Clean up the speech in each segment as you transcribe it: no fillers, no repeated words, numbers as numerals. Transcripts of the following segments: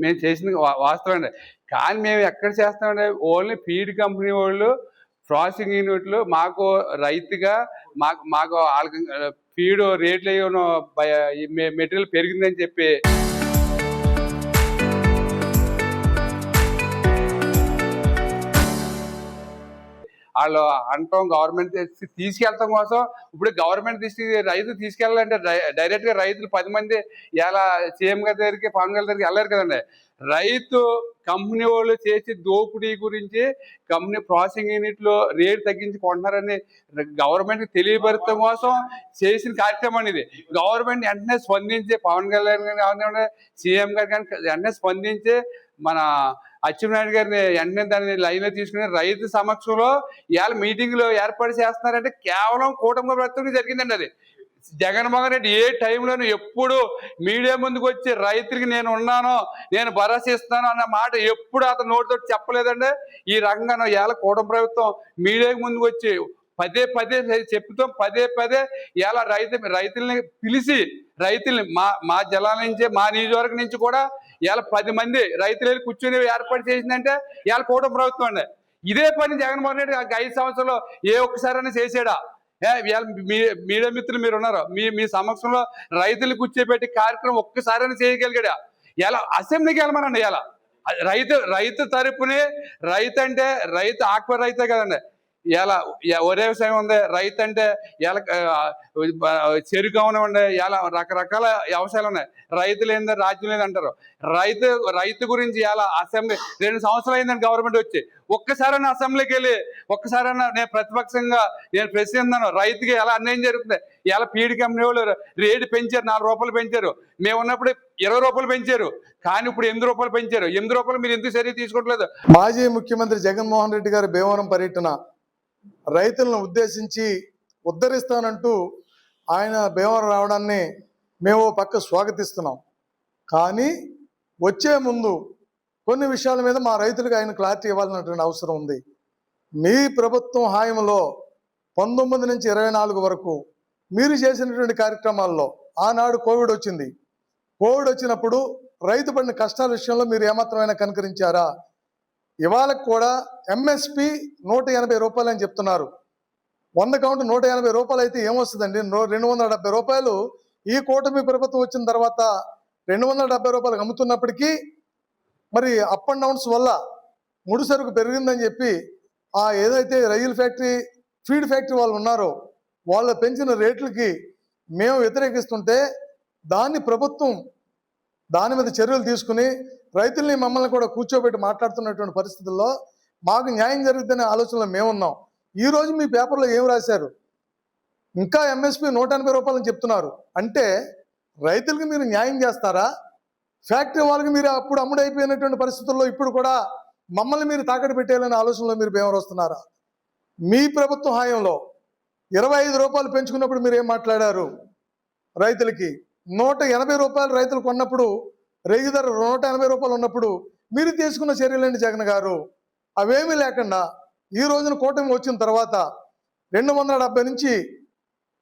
మేము చేసింది వాస్తవం అండి. కానీ మేము ఎక్కడ చేస్తామంటే ఓన్లీ ఫీడ్ కంపెనీ వాళ్ళు, ప్రాసెసింగ్ యూనిట్లు మాకు రైతుగా మాకు మాకు వాళ్ళకి ఫీడ్ రేట్లు ఏమో మెటీరియల్ పెరిగిందని చెప్పి వాళ్ళు అంటాం గవర్నమెంట్ తీసుకెళ్ళటం కోసం. ఇప్పుడు గవర్నమెంట్ రైతు తీసుకెళ్ళాలంటే డైరెక్ట్ గా రైతులు 10 మంది ఇలా సీఎం గారి దగ్గరికి, పవన్ గారి దగ్గరికి వెళ్ళారు కదండి. రైతు కంపెనీ వాళ్ళు చేసి దోపిడీ గురించి కంపెనీ ప్రాసెసింగ్ యూనిట్ లో రేటు తగ్గించి కొంటున్నారని గవర్నమెంట్ తెలియపరచడం కోసం చేసిన కార్యక్రమం ఇది. గవర్నమెంట్ వెంటనే స్పందించి, పవన్ కళ్యాణ్ గారు సీఎం గారు కానీ వెంటనే స్పందించి మన అచ్చెన్నాయుడు గారిని వెంటనే దాన్ని లైన్ లో తీసుకుని రైతు సమక్షంలో ఇవాళ మీటింగ్లు ఏర్పాటు చేస్తున్నారంటే కేవలం కూటమి ప్రభుత్వం జరిగిందండి. అది జగన్మోహన్ రెడ్డి ఏ టైంలోనూ ఎప్పుడు మీడియా ముందుకు వచ్చి రైతులకి నేను ఉన్నాను, నేను భరోసా ఇస్తాను అన్న మాట ఎప్పుడు అతను నోటితో చెప్పలేదండి. ఈ రకంగా ఇవాళ కూటమి ప్రభుత్వం మీడియాకి ముందుకు వచ్చి పదే పదే చెప్తాం, పదే పదే ఇలా రైతుల్ని పిలిచి రైతుల్ని మా జిల్లా నుంచి, మా నియోజకవర్గం నుంచి కూడా ఇలా 10 మంది రైతులు కూర్చొని ఏర్పాటు చేసిందంటే ఇవాళ కూటమి ప్రభుత్వం అండి. ఇదే పని జగన్మోహన్ రెడ్డి 5 సంవత్సరంలో ఏ ఒక్కసారైనా చేసాడా? మీడియా మిత్రులు మీరు ఉన్నారు, మీ సమక్షంలో రైతులు కూర్చోబెట్టి కార్యక్రమం ఒక్కసారైనా చేయగలిగాడా? ఇలా అసెంబ్లీకి వెళ్ళమనండి. ఇలా రైతు తరపునే, రైతు ఆక్వా రైతే కదండి. ఇలా ఒరే వ్యవసాయం ఉంది, రైతు అంటే ఇలా చెరుకు అవనివ్వండి, ఇలా రకరకాల వ్యవసాయాలు ఉన్నాయి. రైతు లేని రాజ్యం లేదు అంటారు. రైతు గురించి ఇలా అసెంబ్లీ 2 సంవత్సరాలు అయిందండి గవర్నమెంట్ వచ్చి. ఒక్కసారైనా అసెంబ్లీకి వెళ్ళి ఒక్కసారైనా నేను ప్రతిపక్షంగా నేను ప్రశ్నిస్తున్నాను, రైతుకి ఎలా అన్యాయం జరుగుతుంది. ఇలా ఫీడ్ కంపెనీ వాళ్ళు రేటు పెంచారు, 4 రూపాయలు పెంచారు. మేము ఉన్నప్పుడు 20 రూపాయలు పెంచారు, కానీ ఇప్పుడు 8 రూపాయలు పెంచారు. 8 రూపాయలు మీరు ఎందుకు చర్య తీసుకోవట్లేదు? మాజీ ముఖ్యమంత్రి జగన్మోహన్ రెడ్డి గారు భీమవరం పర్యటన రైతులను ఉద్దేశించి ఉద్ధరిస్తానంటూ ఆయన భీమవరం రావడాన్ని మేము పక్క స్వాగతిస్తున్నాం. కానీ వచ్చే ముందు కొన్ని విషయాల మీద మా రైతులకు ఆయన క్లారిటీ ఇవ్వాలన్నటువంటి అవసరం ఉంది. మీ ప్రభుత్వం హాయంలో 19 నుంచి 24 వరకు మీరు చేసినటువంటి కార్యక్రమాల్లో ఆనాడు కోవిడ్ వచ్చింది. కోవిడ్ వచ్చినప్పుడు రైతు పడిన కష్టాల విషయంలో మీరు ఏమాత్రమైనా కనుకరించారా? ఇవాళ కూడా ఎంఎస్పి 180 రూపాయలు అని చెప్తున్నారు. 100 కౌంట్ 180 రూపాయలు అయితే ఏమొస్తుందండి? 270 రూపాయలు ఈ కూటమి ప్రభుత్వం వచ్చిన తర్వాత 270 రూపాయలకు అమ్ముతున్నప్పటికీ మరి అప్ అండ్ డౌన్స్ వల్ల ముడి సరుకు పెరిగిందని చెప్పి ఏదైతే రైలు ఫ్యాక్టరీ, ఫీడ్ ఫ్యాక్టరీ వాళ్ళు ఉన్నారో వాళ్ళు పెంచిన రేట్లకి మేము వ్యతిరేకిస్తుంటే దాన్ని ప్రభుత్వం దాని మీద చర్యలు తీసుకుని రైతుల్ని మమ్మల్ని కూడా కూర్చోబెట్టి మాట్లాడుతున్నటువంటి పరిస్థితుల్లో మాకు న్యాయం జరుగుతుందనే ఆలోచనలో మేమున్నాం. ఈరోజు మీ పేపర్లో ఏం రాశారు? ఇంకా ఎంఎస్పి 180 రూపాయలని చెప్తున్నారు. అంటే రైతులకి మీరు న్యాయం చేస్తారా? ఫ్యాక్టరీ వాళ్ళకి మీరు అప్పుడు అమ్ముడైపోయినటువంటి పరిస్థితుల్లో ఇప్పుడు కూడా మమ్మల్ని మీరు తాకట్టు పెట్టేయాలనే ఆలోచనలో మీరు భీమవరం వస్తున్నారా? మీ ప్రభుత్వ హాయంలో 25 రూపాయలు పెంచుకున్నప్పుడు మీరు ఏం మాట్లాడారు? రైతులకి 180 రూపాయలు రైతులు కొన్నప్పుడు, రేగు ధర 180 రూపాయలు ఉన్నప్పుడు మీరు తీసుకున్న చర్యలేండి జగన్ గారు? అవేమీ లేకుండా ఈ రోజున కూటమి వచ్చిన తర్వాత 270 నుంచి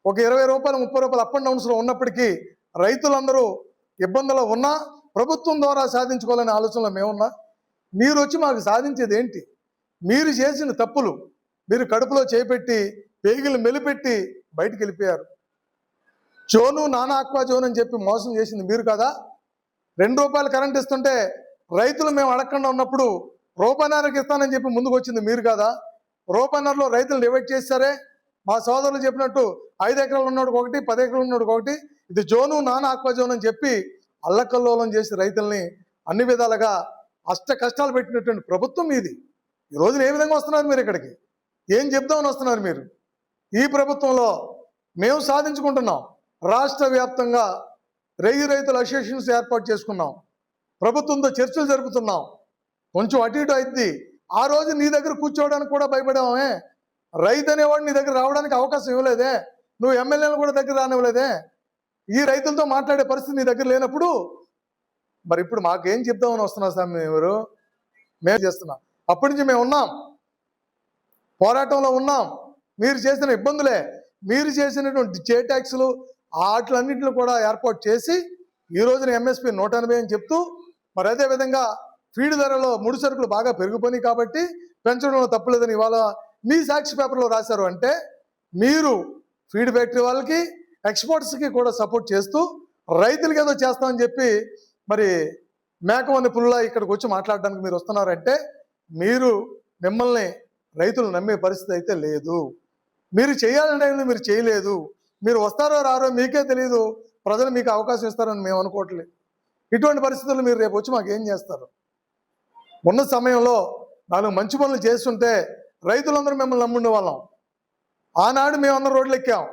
ఒక 20 రూపాయలు, 30 రూపాయలు అప్ అండ్ డౌన్స్లో ఉన్నప్పటికీ రైతులందరూ ఇబ్బందుల్లో ఉన్నా ప్రభుత్వం ద్వారా సాధించుకోవాలనే ఆలోచనలో మేమున్నా. మీరు వచ్చి మాకు సాధించేది ఏంటి? మీరు చేసిన తప్పులు మీరు కడుపులో చేపెట్టి పేగిలు మెలిపెట్టి బయటికి వెళ్ళిపోయారు. జోను, నానా ఆక్వా జోన్ అని చెప్పి మోసం చేసింది మీరు కదా? 2 రూపాయలు కరెంట్ ఇస్తుంటే రైతులు మేము అడగకుండా ఉన్నప్పుడు రూపాయన్నరకి ఇస్తానని చెప్పి ముందుకు వచ్చింది మీరు కదా? రూపాయన్నరలో రైతులు డివైడ్ చేస్తారే. మా సోదరులు చెప్పినట్టు 5 ఎకరాలు ఉన్నోడికి ఒకటి, 10 ఎకరాలు ఉన్నోడికి ఒకటి, ఇది జోను, నానా ఆక్వా జోన్ అని చెప్పి అల్లకల్లోలం చేసి రైతుల్ని అన్ని విధాలుగా అష్ట కష్టాలు పెట్టినటువంటి ప్రభుత్వం మీది. ఈ రోజున ఏ విధంగా వస్తున్నారు మీరు ఇక్కడికి? ఏం చెప్దామని వస్తున్నారు మీరు? ఈ ప్రభుత్వంలో మేము సాధించుకుంటున్నాం. రాష్ట్ర వ్యాప్తంగా రైతుల అసోసియేషన్స్ ఏర్పాటు చేసుకున్నాం. ప్రభుత్వంతో చర్చలు జరుపుతున్నాం. కొంచెం అటు ఇటు అయింది. ఆ రోజు నీ దగ్గర కూర్చోవడానికి కూడా భయపడామే. రైతు అనేవాడు నీ దగ్గర రావడానికి అవకాశం ఇవ్వలేదే. నువ్వు ఎమ్మెల్యేలు కూడా దగ్గర రానివ్వలేదే. ఈ రైతులతో మాట్లాడే పరిస్థితి నీ దగ్గర లేనప్పుడు మరి ఇప్పుడు మాకేం చెప్దామని వస్తున్నారు సార్? మేము చేస్తున్నాం. అప్పటి నుంచి మేము ఉన్నాం, పోరాటంలో ఉన్నాం. మీరు చేసిన ఇబ్బందులే, మీరు చేసినటువంటి జే ట్యాక్సులు వాటిలన్నింటిలో కూడా ఏర్పాటు చేసి ఈ రోజున ఎంఎస్పి 180 అని చెప్తూ మరి అదేవిధంగా ఫీడ్ ధరలో ముడి సరుకులు బాగా పెరిగిపోయినాయి కాబట్టి పెంచడంలో తప్పులేదని ఇవాళ మీ సాక్షి పేపర్లో రాశారు. అంటే మీరు ఫీడ్ ఫ్యాక్టరీ వాళ్ళకి ఎక్స్పోర్ట్స్కి కూడా సపోర్ట్ చేస్తూ రైతులకి ఏదో చేస్తామని చెప్పి మరి మేకవని పుల్ల ఇక్కడికి వచ్చి మాట్లాడడానికి మీరు వస్తున్నారంటే మిమ్మల్ని రైతులు నమ్మే పరిస్థితి అయితే లేదు. మీరు చేయాలంటే మీరు చేయలేదు. మీరు వస్తారో రారో మీకే తెలియదు, ప్రజలు మీకు అవకాశం ఇస్తారని మేము అనుకోవట్లేదు. ఇటువంటి పరిస్థితుల్లో మీరు రేపు వచ్చి మాకు ఏం చేస్తారు? ఉన్న సమయంలో 4 మంచి పనులు చేస్తుంటే రైతులందరూ మిమ్మల్ని నమ్ముండే వాళ్ళం. ఆనాడు మేమందరం రోడ్లు ఎక్కాం.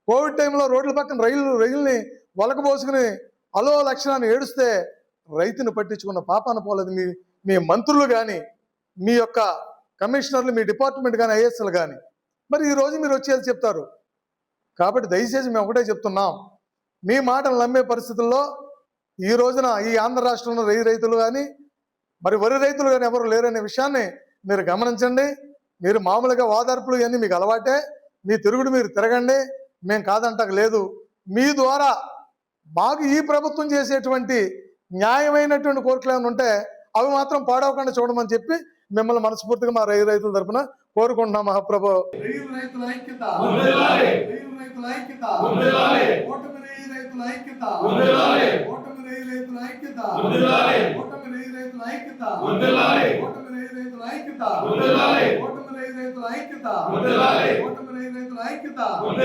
కోవిడ్ టైంలో రోడ్ల పక్కన రైలుని వలకబోసుకుని అలో లక్షణాన్ని ఏడుస్తే రైతుని పట్టించుకున్న పాపాన పోలేదు మీ మంత్రులు కానీ, మీ యొక్క కమిషనర్లు, మీ డిపార్ట్మెంట్ కానీ, ఐఏఎస్లు కానీ. మరి ఈరోజు మీరు వచ్చేది చెప్తారు. కాబట్టి దయచేసి మేము ఒకటే చెప్తున్నాం, మీ మాటలు నమ్మే పరిస్థితుల్లో ఈ రోజున ఈ ఆంధ్ర రాష్ట్రంలో రైతులు కానీ మరి వరి రైతులు కానీ ఎవరు లేరనే విషయాన్ని మీరు గమనించండి. మీరు మామూలుగా ఓదార్పులు ఇవన్నీ మీకు అలవాటే, మీ తిరుగుడు మీరు తిరగండి, మేము కాదంటకు లేదు. మీ ద్వారా మాకు ఈ ప్రభుత్వం చేసేటువంటి న్యాయమైనటువంటి కోరికలు ఏమైనా ఉంటే అవి మాత్రం పాడవకుండా చూడమని చెప్పి మిమ్మల్ని మనస్ఫూర్తిగా మా రైతుల తరఫున కోరుకుంటున్నాం. మహాప్రభు రైతుల ఐక్యత, రైతుల ఐక్యత, ఓటమి రైతుల ఐక్యత, ఓటమి రైతుల ఐక్యత, ఓటమి రైతుల ఐక్యత, ఓటమి రైతుల ఐక్యత, ఓటమి రైతుల ఐక్యత, ఓటమి రైతుల ఐక్యత, ఓటమి రైతుల ఐక్యత, ఓటమి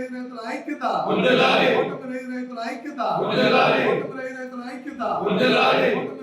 రైతుల ఐక్యత, ఓటమి రైతుల ఐక్యత, ఓటమి రైతుల ఐక్యత, ఓటమి